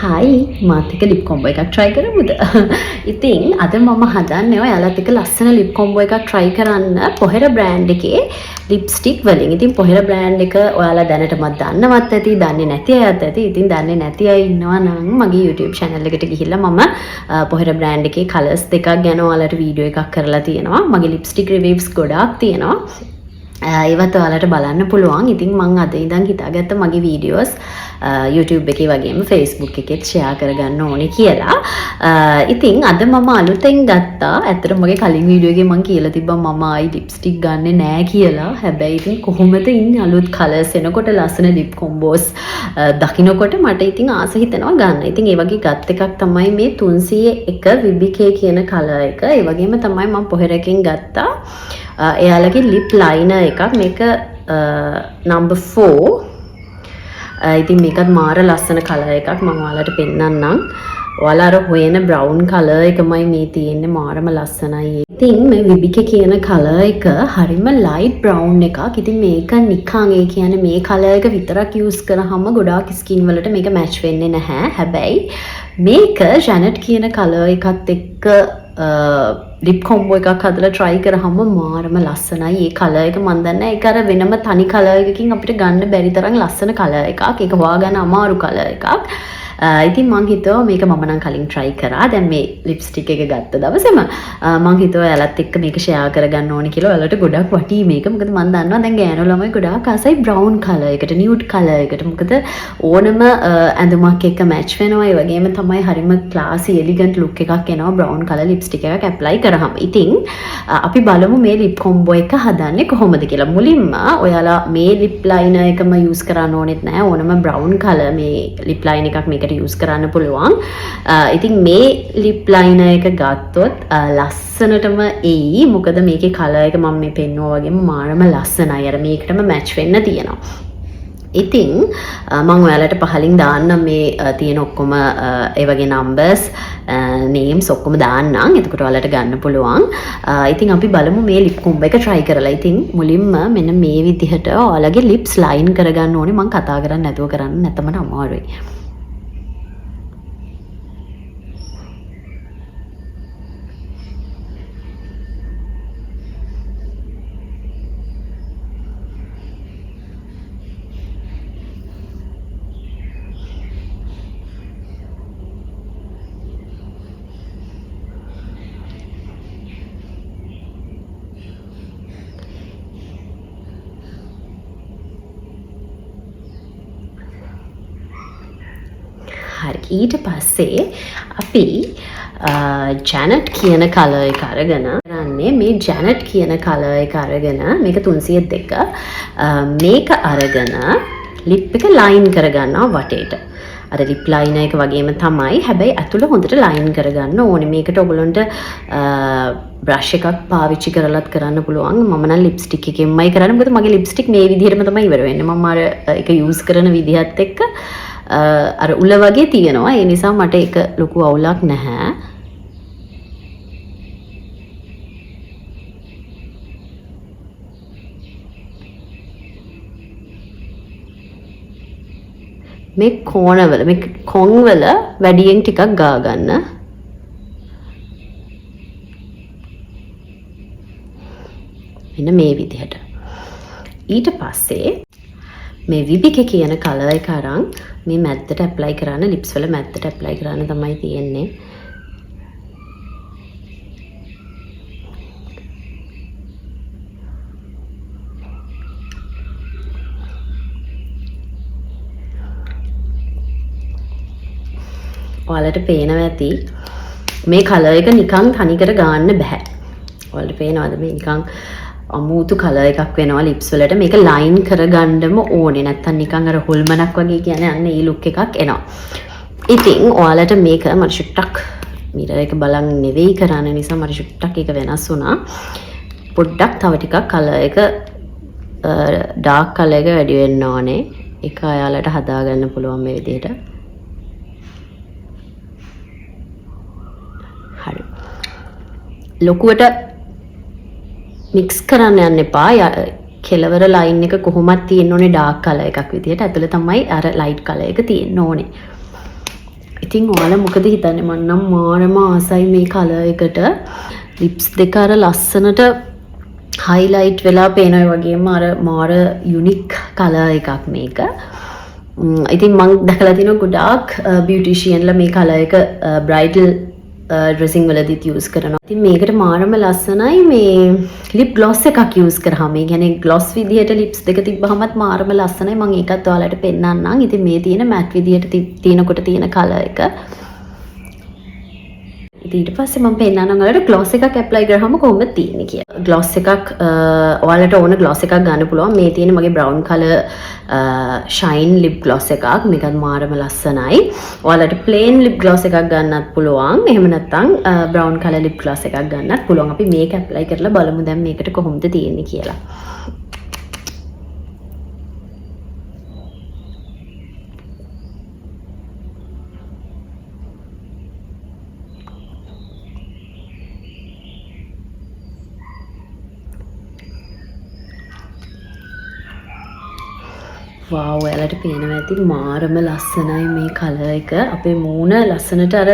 හයි මාත් එක්ක ලිප් කොම්බෝ එකක් try කරමුද? ඉතින් අද මම හදන්නේ ඔයාලත් එක්ක ලස්සන ලිප් කොම්බෝ එකක් try කරන්න පොහෙර බ්‍රෑන්ඩ් එකේ ලිප්ස්ටික් වලින්. ඉතින් පොහෙර බ්‍රෑන්ඩ් එක ඔයාලා දැනටමත් දන්නවත් ඇති, දන්නේ නැති අයත් ඇති. ඉතින් දන්නේ නැති අය ඉන්නවා නම් මගේ YouTube channel එකට ගිහිල්ලා මම පොහෙර බ්‍රෑන්ඩ් එකේ colours දෙකක් ගැන ඔයාලට වීඩියෝ එකක් කරලා තියෙනවා. මගේ ලිප්ස්ටික් reviews ගොඩාක් තියෙනවා. ඒවත් ඔයාලට බලන්න පුළුවන්. ඉතින් මම අද ඉඳන් හිතාගත්ත මගේ වීඩියෝස් YouTube එකේ වගේම Facebook එකෙත් share කරගන්න ඕනේ කියලා. ඉතින් අද මම අලුතෙන් ගත්තා. ඇත්තටම මගේ කලින් වීඩියෝ එකේ මම කියලා තිබ්බා මම ආයි ලිප්ස්ටික් ගන්නෙ නෑ කියලා. හැබැයි ඉතින් කොහොමද ඉන්නේ අලුත් colours එනකොට ලස්සන lip combos දකින්නකොට මට ඉතින් ආස හිතෙනවා ගන්න. ඉතින් ඒ වගේ ගත් එකක් තමයි මේ 301 විබිකේ කියන colour එක. ඒ වගේම තමයි මම පොහෙරකින් ගත්තා. එයාලගේ ලිප් ලයිනර් එකක් මේක number 4. ඉතින් මේකත් මාර ලස්සන කලර් එකක් මම ඔයාලට පෙන්නන්නම්. ඔයාලා අර හොයන බ්‍රවුන් කලර් එකමයි මේ තියෙන්නේ මාරම ලස්සනයි. ඉතින් මේ විබිකේ කියන කලර් එක හරිම ලයිට් බ්‍රවුන් එකක්. ඉතින් මේක නිකන් ඒ කියන්නේ මේ කලර් එක විතරක් යූස් කරාම ගොඩාක් ස්කින් වලට මේක මැච් වෙන්නේ නැහැ. හැබැයි මේක ජැනට් කියන කලර් එකත් එක්ක ලිප් කොම්බෝ එකක් හදලා try කරාම මාරම ලස්සනයි. ඒ කලර් එක මන් දන්නේ ඒක අර වෙනම තනි කලර් එකකින් අපිට ගන්න බැරි තරම් ලස්සන කලර් එකක්. ඒක හොයාගන්න අමාරු කලර් එකක්. ඉතින් මං හිතුවා මේක මම නම් කලින් try කරා. දැන් මේ ලිප්ස්ටික් එක ගත්ත දවසේම මං හිතුවා ඔයාලත් එක්ක මේක share කරගන්න ඕනි කියලා. ඔයාලට ගොඩක් වටී මේක. මොකද මං දන්නවා දැන් ගෑනු ළමයි ගොඩාක් ආසයි බ්‍රවුන් කලර් එකට, නියුඩ් කලර් එකට. මොකද ඕනම ඇඳුමක් එක්ක මැච් වෙනවා. ඒ වගේම තමයි හරිම ක්ලාසි එලිගන්ට් ලුක් එකක් එනවා බ්‍රවුන් කලර් ලිප්ස්ටික් එකක් ඇප්ලයි කරාම. ඉතින් අපි බලමු මේ ලිප් කොම්බෝ එක හදන්නේ කොහොමද කියලා. මුලින්ම ඔයාලා මේ ලිප් ලයිනර් එකම යූස් කරන්න ඕනෙත් නැහැ. ඕනම බ්‍රවුන් කලර් මේ ලිප් ලයින් එකක් මේකට යූස් කරන්න පුළුවන්. ඉතින් මේ ලිප් ලයිනර් එක ගත්තොත් ලස්සනටම එයි. මොකද මේකේ කලර් එක මම මේ පෙන්නුවා වගේම මාරම ලස්සනයි. අර මේකටම මැච් වෙන්න තියෙනවා. ඉතින් මම ඔයාලට පහලින් දාන්නම් මේ තියෙන ඔක්කොම ඒ වගේ numbers names ඔක්කොම දාන්නම්. එතකොට ඔයාලට ගන්න පුළුවන්. ඉතින් අපි බලමු මේ ලිප් කොම්බෝ එක try කරලා. ඉතින් මුලින්ම මෙන්න මේ විදිහට ඔයාලගේ lips line කරගන්න ඕනේ. මම කතා කරන්නේ නැතුව කරන්න නැත්නම් මට අමාරුයි. හරි, ඊට පස්සේ අපි ජැනට් කියන කලර් එක අරගෙන කරන්නේ මේ ජැනට් කියන කලර් එක අරගෙන මේක 302 මේක අරගෙන ලිප් එක ලයින් කරගන්නවා වටේට. අර ලිප් ලයිනර් එක වගේම තමයි. හැබැයි ඇතුළ හොඳට ලයින් කරගන්න ඕනේ. මේකට ඔයගොල්ලන්ට බ්‍රෂ් එකක් පාවිච්චි කරලත් කරන්න පුළුවන්. මම නම් ලිප්ස්ටික් එකෙන්මයි කරන්නේ. මොකද මගේ ලිප්ස්ටික් මේ විදිහටම තමයි ඉවර වෙන්නේ. මම අර ඒක යූස් කරන විදිහත් එක්ක අර උල වගේ තියෙනවා. ඒ නිසා මට ඒක ලොකු අවුලක් නැහැ. මේ කෝණවල මේ කොන්වල වැඩියෙන් ටිකක් ගා ගන්න. මෙන්න මේ විදිහට. ඊට පස්සේ මේ විබිකේ කියන කලර් එක අරන් මේ මැද්දට ඇප්ලයි කරන්න, ලිප්ස් වල මැද්දට ඇප්ලයි කරන්න තමයි තියෙන්නේ. ඔයාලට පේනවා ඇති මේ කලර් එක නිකන් තනිකර ගන්න බෑ. ඔයාලට පේනවද මේ නිකන් අමුතු කලර් එකක් වෙනවා ලිප්ස් වලට. මේක ලයින් කරගන්නම ඕනේ. නැත්තම් නිකන් අර හොල්මනක් වගේ කියන්නේ අන්න ඒ ලුක් එකක් එනවා. ඉතින් ඔයාලට මේක මට ෂුට්ටක් මිරර් එක බලන් නෙවෙයි කරන්න නිසා මට ෂුට්ටක් එක වෙනස් වුණා. පොඩ්ඩක් තව ටිකක් කලර් එක ඩාර්ක් කලර් එක වැඩි වෙන්න ඕනේ. ඒක ඔයාලට හදාගන්න පුළුවන් මේ විදිහට. හරි. ලොකුවට මික්ස් කරන්න යන්න එපා. කෙලවර ලයින් එක කොහොමත් තියෙන්න ඕනේ ඩාර්ක් කලර් එකක් විදියට. ඇතුළේ තමයි අර ලයිට් කලර් එක තියෙන්න ඕනේ. ඉතින් ඔයාලා මොකද හිතන්නේ? මම නම් මාරම ආසයි මේ කලර් එකට. ලිප්ස් දෙක අර ලස්සනට highlight වෙලා පේනවා වගේම අර මාර unique කලර් එකක් මේක. ඉතින් මම දැකලා තිනවා ගොඩාක් beauticianලා මේ කලර් එක bridal dressing වලදීත් use කරනවා. ඉතින් මේකට මාරම ලස්සනයි මේ lip gloss එකක් use කරාම. ඒ කියන්නේ gloss විදියට lips දෙක තිබ්බහමත් මාරම ලස්සනයි. මම ඒකත් ඔයාලට පෙන්නන්නම්. ඉතින් මේ තියෙන matte විදියට තියෙනකොට තියෙන කලර් එක. ඉතින් ඊට පස්සේ මම පෙන්නන්නම් ඔයාලට gloss එකක් apply කරාම කොහොමද තියෙන්නේ කියලා. gloss එකක් ඔයාලට ඕන gloss එකක් ගන්න පුළුවන්. මේ තියෙන මගේ brown color shine lip gloss එකක්. මේකත් මාරම ලස්සනයි. ඔයාලට plain lip gloss එකක් ගන්නත් පුළුවන්. එහෙම නැත්නම් brown color lip gloss එකක් ගන්නත් පුළුවන්. අපි මේක apply කරලා බලමු දැන් මේකට කොහොමද තියෙන්නේ කියලා. වාව් ඔයාලට පේනවා ඇති මාරම ලස්සනයි මේ කලර් එක. අපේ මූණ ලස්සනට අර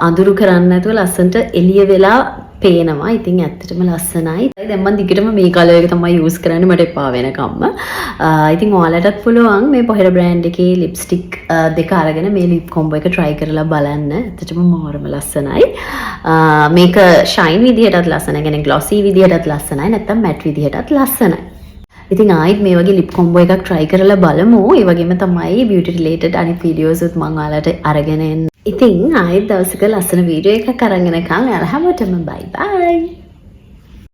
අඳුරු කරන්නේ නැතුව ලස්සනට එළිය වෙලා පේනවා. ඉතින් ඇත්තටම ලස්සනයි. දැන් මම දිගටම මේ කලර් එක තමයි යූස් කරන්නේ මට එපා වෙනකම්ම. ඉතින් ඔයාලටත් පුළුවන් මේ පොහෙර බ්‍රෑන්ඩ් එකේ ලිප්ස්ටික් දෙක අරගෙන මේ ලිප් කොම්බෝ එක try කරලා බලන්න. ඇත්තටම මාරම ලස්සනයි. මේක shine විදියටත් ලස්සනයි. කියන්නේ glossy විදියටත් ලස්සනයි. නැත්නම් matte විදියටත් ලස්සනයි. ඉතින් ආයිත් මේ වගේ ලිප් කොම්බෝ එකක් try කරලා බලමු. ඒ වගේම තමයි beauty related අනිත් videos උත් මම ඔයාලට අරගෙන එන්න. ඉතින් ආයිත් දවසක ලස්සන වීඩියෝ එකක් අරන් එනකම් ඔයාලා හැමෝටම bye bye.